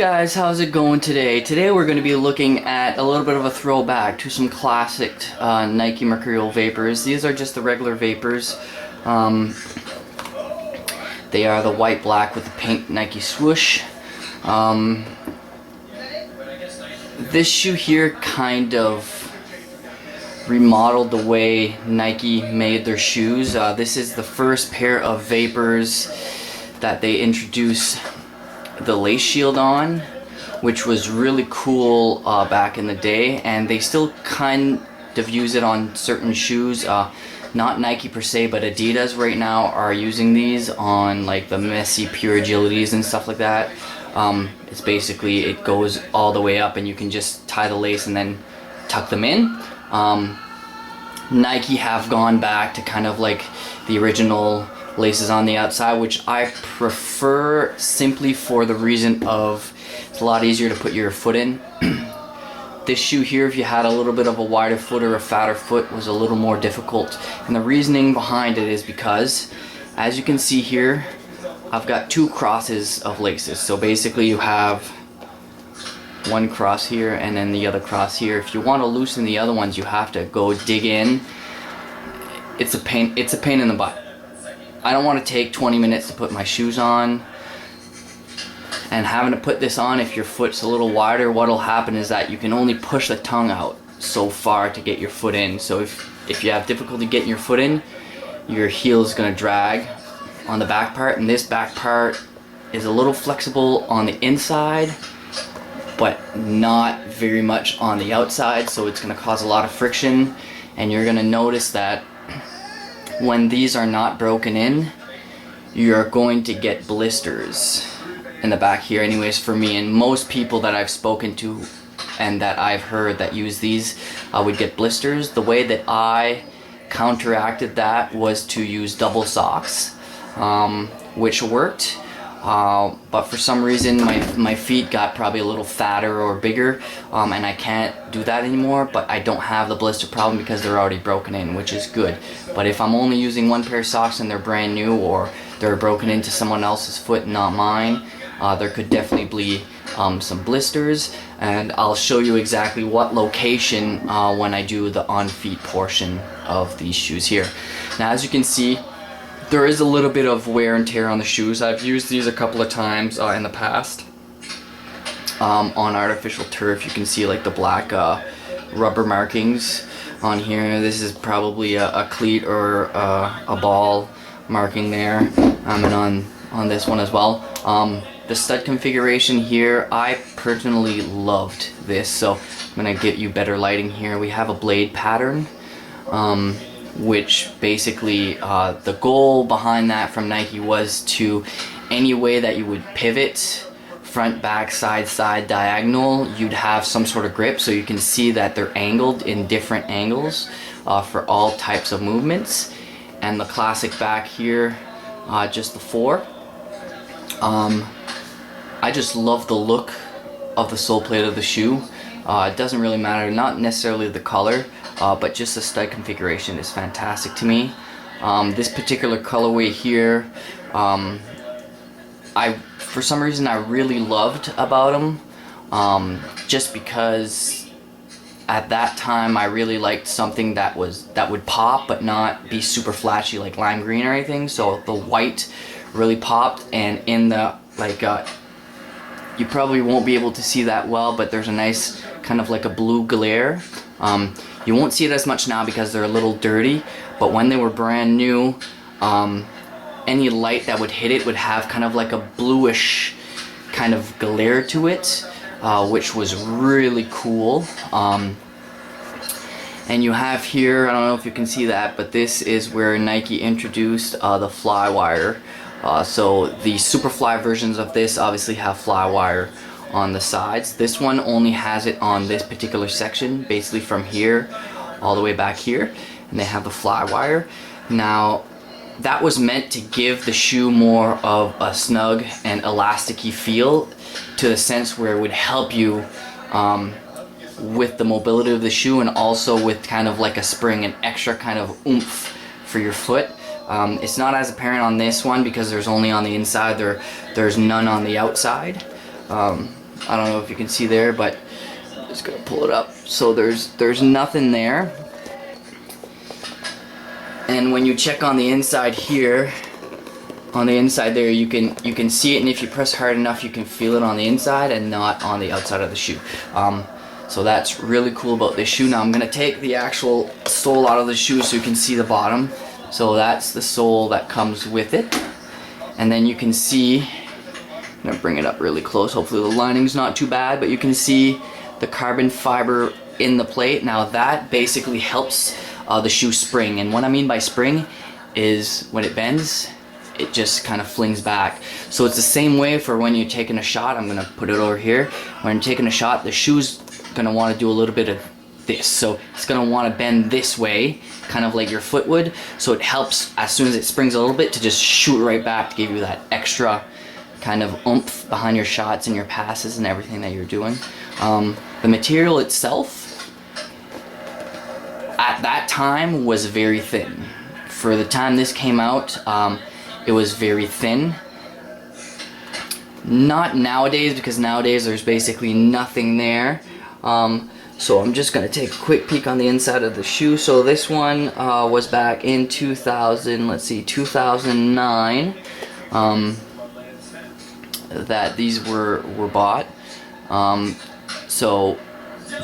Guys, how's it going today? Today we're going to be looking at a little bit of a throwback to some classic Nike Mercurial Vapors. These are just the regular Vapors. They are the white black with the pink Nike swoosh. This shoe here kind of remodeled the way Nike made their shoes. This is the first pair of Vapors that they introduced the lace shield on, which was really cool back in the day, and they still kind of use it on certain shoes. Not Nike per se, but Adidas right now are using these on like the messy Pure Agilities and stuff like that. It's basically, it goes all the way up and you can just tie the lace and then tuck them in. Nike have gone back to kind of like the original laces on the outside, which I prefer simply for the reason of it's a lot easier to put your foot in. This shoe here, if you had a little bit of a wider foot or a fatter foot, was a little more difficult, and the reasoning behind it is because, as you can see here, I've got two crosses of laces. So basically you have one cross here and then the other cross here. If you want to loosen the other ones, you have to go dig in. It's a pain in the butt. I don't want to take 20 minutes to put my shoes on, and having to put this on if your foot's a little wider, what'll happen is that you can only push the tongue out so far to get your foot in. So if you have difficulty getting your foot in, your heel is going to drag on the back part, and this back part is a little flexible on the inside but not very much on the outside, so it's going to cause a lot of friction, and you're going to notice that when these are not broken in, you're going to get blisters in the back here. Anyways, for me and most people that I've spoken to and that I've heard that use these would get blisters. The way that I counteracted that was to use double socks, which worked. But for some reason my feet got probably a little fatter or bigger, and I can't do that anymore, but I don't have the blister problem because they're already broken in, which is good. But if I'm only using one pair of socks and they're brand new, or they're broken into someone else's foot, not mine, there could definitely be some blisters, and I'll show you exactly what location when I do the on-feet portion of these shoes here. Now, as you can see, there is a little bit of wear and tear on the shoes. I've used these a couple of times in the past on artificial turf. You can see like the black rubber markings on here. This is probably a cleat or a ball marking there, and on this one as well. The stud configuration here, I personally loved this, so I'm gonna get you better lighting here. We have a blade pattern, which basically the goal behind that from Nike was to, any way that you would pivot, front, back, side, diagonal, you'd have some sort of grip. So you can see that they're angled in different angles for all types of movements. And the classic back here, just the four. I just love the look of the sole plate of the shoe. It doesn't really matter, not necessarily the color, but just the stud configuration is fantastic to me. This particular colorway here, for some reason I really loved about them, just because at that time I really liked something that would pop but not be super flashy like lime green or anything. So the white really popped, and in the you probably won't be able to see that well, but there's a nice kind of like a blue glare. You won't see it as much now because they're a little dirty, but when they were brand new, any light that would hit it would have kind of like a bluish kind of glare to it, which was really cool. And you have here, I don't know if you can see that, but this is where Nike introduced the Flywire. So the Superfly versions of this obviously have Flywire on the sides. This one only has it on this particular section, basically from here all the way back here, and they have the Flywire. Now, that was meant to give the shoe more of a snug and elasticy feel, to the sense where it would help you with the mobility of the shoe, and also with kind of like a spring, an extra kind of oomph for your foot. It's not as apparent on this one because there's only on the inside, there's none on the outside. I don't know if you can see there, but I'm just gonna pull it up. So there's nothing there. And when you check on the inside here, on the inside there, you can see it, and if you press hard enough, you can feel it on the inside and not on the outside of the shoe. So that's really cool about this shoe. Now I'm gonna take the actual sole out of the shoe so you can see the bottom. So that's the sole that comes with it, and then you can see, I'm gonna bring it up really close, hopefully the lining's not too bad, but you can see the carbon fiber in the plate. Now that basically helps the shoe spring, and what I mean by spring is when it bends, it just kind of flings back. So it's the same way for when you're taking a shot. I'm gonna put it over here. When you're taking a shot, the shoe's gonna want to do a little bit of this, so it's gonna want to bend this way, kind of like your foot would, so it helps as soon as it springs a little bit to just shoot right back to give you that extra kind of oomph behind your shots and your passes and everything that you're doing. The material itself at that time was very thin. For the time this came out, it was very thin. Not nowadays, because nowadays there's basically nothing there. So I'm just gonna take a quick peek on the inside of the shoe. So this one was back in 2009 that these were bought. So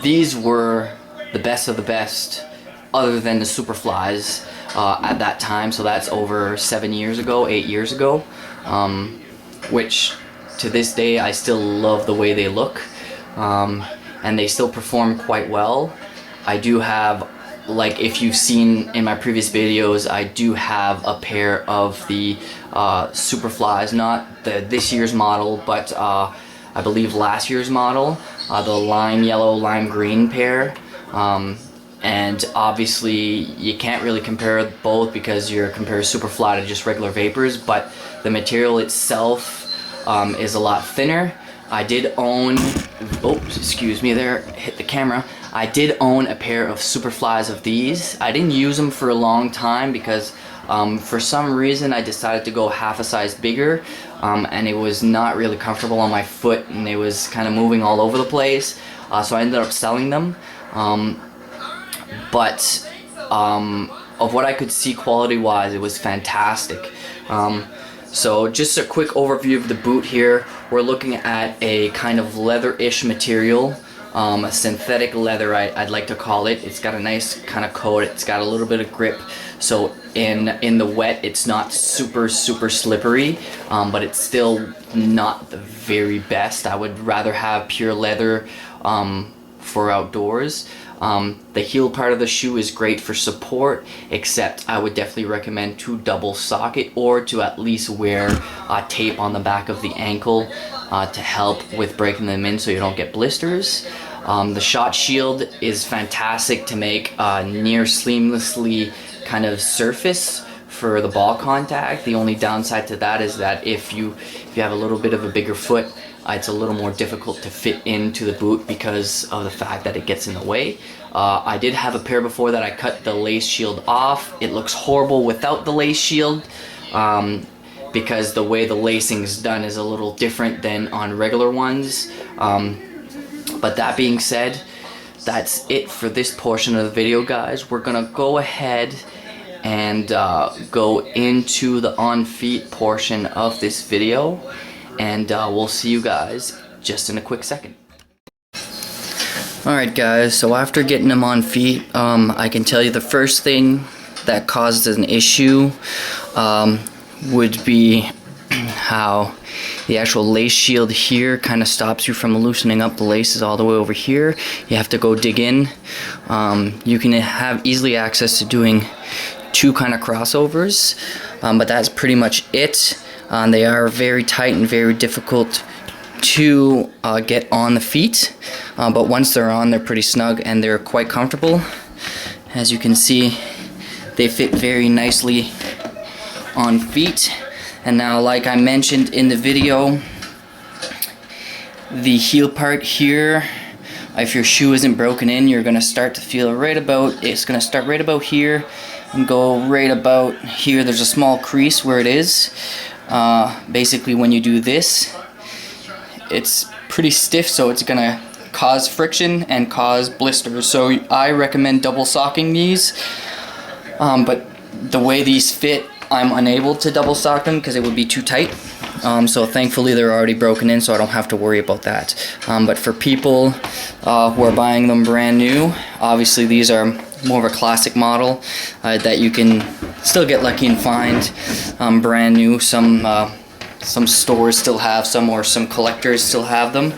these were the best of the best, other than the Superflies at that time. So that's over 7 years ago, 8 years ago, which to this day I still love the way they look. And they still perform quite well. I do have, like if you've seen in my previous videos, I do have a pair of the Superflies, not this year's model, but I believe last year's model, the lime yellow, lime green pair. And obviously you can't really compare both because you're comparing Superfly to just regular Vapors, but the material itself is a lot thinner. I did own, oops, excuse me there, hit the camera. I did own a pair of Superflies of these. I didn't use them for a long time because for some reason I decided to go half a size bigger, and it was not really comfortable on my foot, and it was kind of moving all over the place. So I ended up selling them. But of what I could see quality wise, it was fantastic. So just a quick overview of the boot here. We're looking at a kind of leather-ish material, a synthetic leather I'd like to call it. It's got a nice kind of coat, it's got a little bit of grip, so in the wet it's not super slippery, but it's still not the very best. I would rather have pure leather for outdoors. The heel part of the shoe is great for support, except I would definitely recommend to double sock it, or to at least wear tape on the back of the ankle to help with breaking them in so you don't get blisters. The shot shield is fantastic to make near seamlessly kind of surface for the ball contact. The only downside to that is that if you have a little bit of a bigger foot, it's a little more difficult to fit into the boot because of the fact that it gets in the way. I did have a pair before that I cut the lace shield off. It looks horrible without the lace shield because the way the lacing is done is a little different than on regular ones. But that being said, that's it for this portion of the video, guys. We're gonna go ahead and go into the on feet portion of this video, and we'll see you guys just in a quick second. Alright guys, so after getting them on feet, I can tell you the first thing that causes an issue would be how the actual lace shield here kind of stops you from loosening up the laces all the way over here. You have to go dig in. You can have easily access to doing 2 kind of crossovers, but that's pretty much it. They are very tight and very difficult to get on the feet, but once they're on, they're pretty snug and they're quite comfortable. As you can see, they fit very nicely on feet. And now, like I mentioned in the video, the heel part here, if your shoe isn't broken in, you're gonna start to feel right about, it's gonna start right about here and go right about here. There's a small crease where it is. Basically when you do this, it's pretty stiff, so it's gonna cause friction and cause blisters. So I recommend double socking these, but the way these fit, I'm unable to double sock them because it would be too tight. So thankfully they're already broken in, so I don't have to worry about that. But for people who are buying them brand new, obviously these are more of a classic model that you can still get lucky and find brand new. Some stores still have some, or some collectors still have them.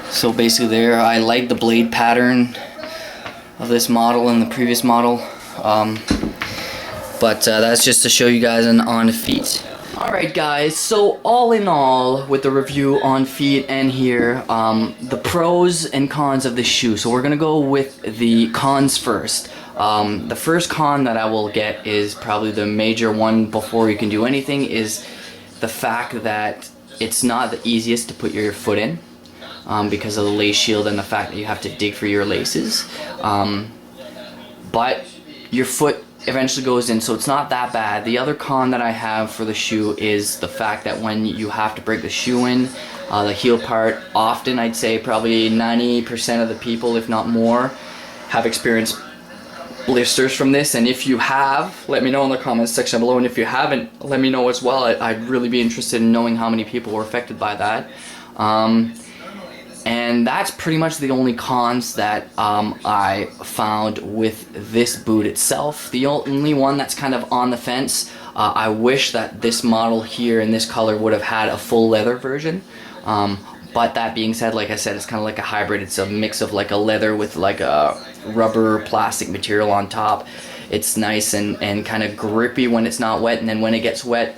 So basically there, I like the blade pattern of this model and the previous model. But that's just to show you guys an on feet. Alright guys, so all in all, with the review on feet and here, the pros and cons of this shoe. So we're gonna go with the cons first. The first con that I will get is probably the major one before you can do anything, is the fact that it's not the easiest to put your foot in because of the lace shield and the fact that you have to dig for your laces. But your foot eventually goes in, so it's not that bad. The other con that I have for the shoe is the fact that when you have to break the shoe in, the heel part, often I'd say probably 90% of the people, if not more, have experienced blisters from this. And if you have, let me know in the comments section below, and if you haven't, let me know as well. I'd really be interested in knowing how many people were affected by that. And that's pretty much the only cons that I found with this boot itself. The only one that's kind of on the fence, I wish that this model here in this color would have had a full leather version. But that being said, like I said, it's kind of like a hybrid. It's a mix of like a leather with like a rubber plastic material on top. It's nice and kind of grippy when it's not wet, and then when it gets wet,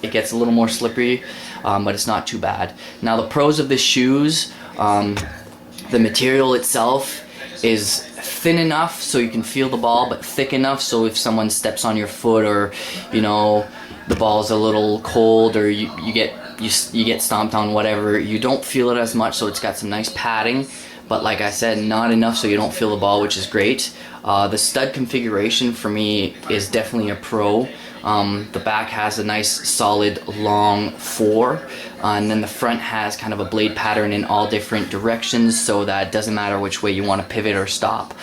it gets a little more slippery, but it's not too bad. Now the pros of the shoes, the material itself is thin enough so you can feel the ball, but thick enough so if someone steps on your foot, or you know, the ball's a little cold, or you get stomped on, whatever, you don't feel it as much. So it's got some nice padding, but like I said, not enough so you don't feel the ball, which is great. The stud configuration for me is definitely a pro. The back has a nice solid long 4, and then the front has kind of a blade pattern in all different directions, so that it doesn't matter which way you want to pivot or stop,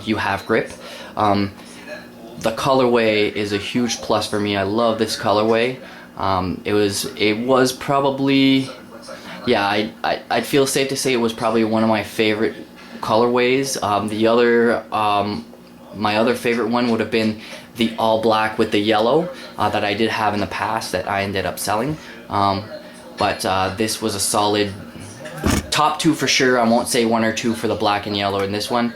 you have grip. The colorway is a huge plus for me. I love this colorway. It was probably, yeah, I'd feel safe to say it was probably one of my favorite colorways. My other favorite one would have been the all black with the yellow that I did have in the past that I ended up selling. But this was a solid top 2 for sure. I won't say 1 or 2 for the black and yellow in this one.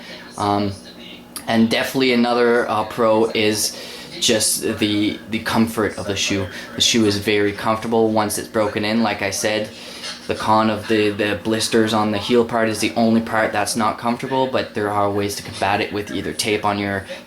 And definitely another pro is just the comfort of the shoe. The shoe is very comfortable once it's broken in. Like I said, the con of the blisters on the heel part is the only part that's not comfortable, but there are ways to combat it with either tape on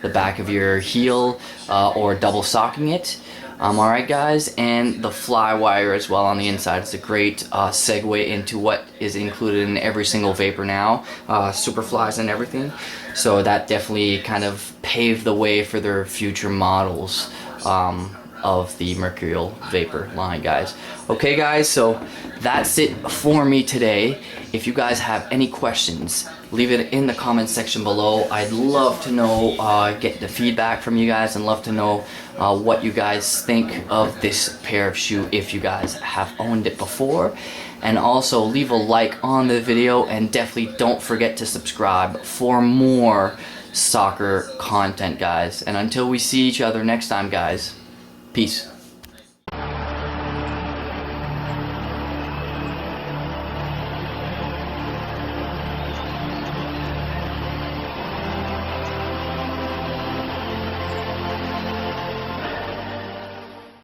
the back of your heel or double socking it. Alright guys, and the fly wire as well on the inside is a great segue into what is included in every single Vapor now, Superflies and everything. So that definitely kind of paved the way for their future models of the Mercurial Vapor line, guys. Okay guys, so that's it for me today. If you guys have any questions, leave it in the comment section below. I'd love to know, get the feedback from you guys, and love to know what you guys think of this pair of shoe if you guys have owned it before. And also leave a like on the video, and definitely don't forget to subscribe for more soccer content, guys. And until we see each other next time, guys, peace.